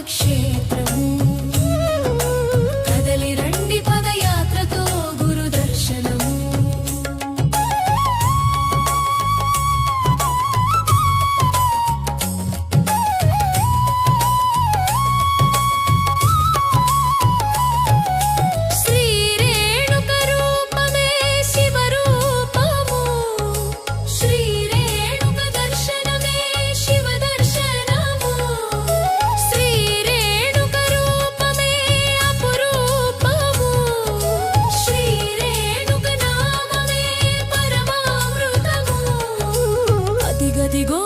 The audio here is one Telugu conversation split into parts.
క్షేత్రము కదలి రండి పదయాత్రతో గురు దర్శనము అదిగదిగో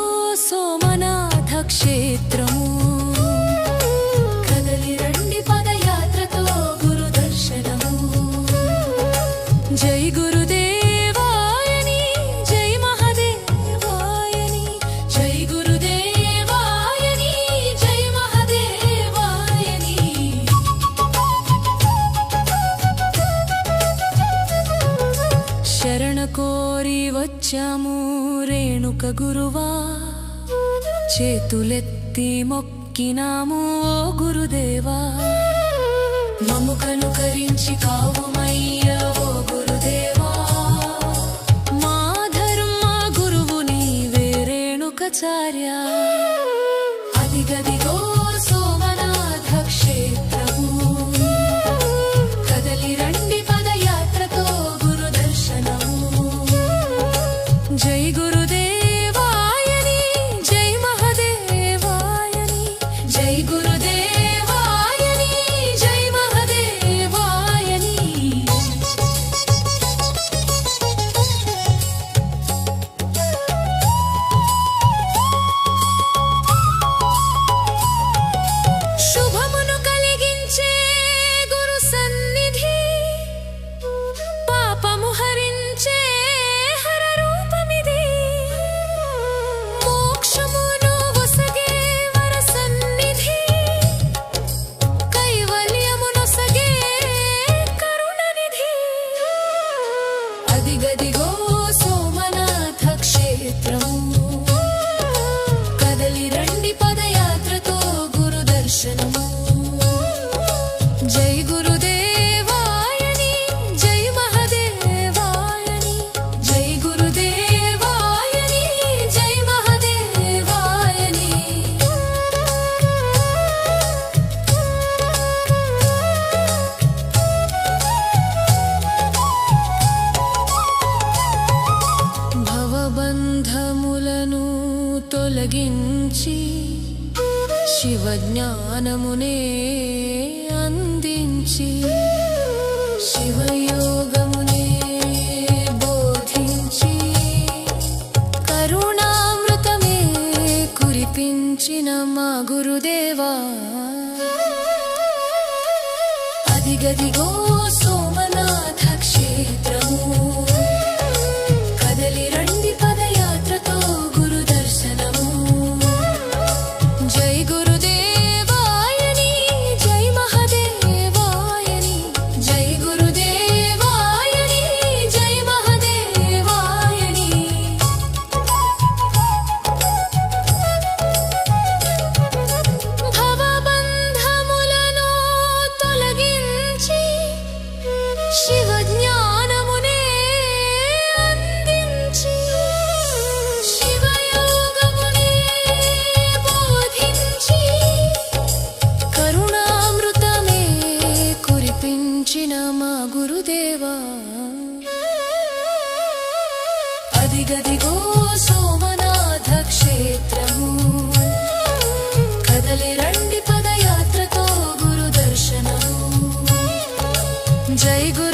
సోమనాథ క్షేత్రము కదలి రండి పదయాత్రతో గురు దర్శనము జై గురుదేవాయని జై మహాదేవాయని జై గురుదేవాయని జై మహాదేవాయని శరణ కోరి వచ్చాము రేణుక గురువా చేతులెత్తి మొక్కినాము ఓ గురుదేవా మమ్ము కనుకరించి కావుమయ్యా ఓ గురుదేవా మా ధర్మ గురువు నీవే రేణుకాచార్య అదిగదిగో సోమనాథ క్షేత్రము కదలి రండి పదయాత్రతో గురు దర్శనము జై గురుదేవాయని జై మహాదేవాయని జై గురుదేవాయని జై మహాదేవాయని శుభమును కలిగించే గురు సన్నిధి పాపము హరించే హర రూపమిది మోక్షమును వసగే వర సన్నిధి కైవల్యమును సగే కరుణనిధి అదిగదిగో సోమనాథ క్షేత్రము కదలి రండి పదయాత్రతో గురు దర్శనము జై గురుదేవాయని జై మహాదేవాయని జై గురుదేవాయని జై మహాదేవాయని భవబంధములను తొలగించి శివజ్ఞానమునే అందించి శివయోగమునే బోధించి కరుణామృతమే కురిపించిన మా గురుదేవా అదిగదిగో సోమనాథ క్షేత్రము కదలి రండి పదయాత్రతో గురు దర్శనము జై గురుదేవాయని జై మహాదేవాయని జై గురుదేవాయని జై మహాదేవాయని భవబంధములను తొలగించి శివజ్ఞానమునే అందించి శివయోగమునే బోధించి కరుణామృతమే కురిపించిన మా గురుదేవా అదిగదిగో సోమనాథ క్షేత్రము కదలి రండి పదయాత్రతో గురు దర్శనము జై గురు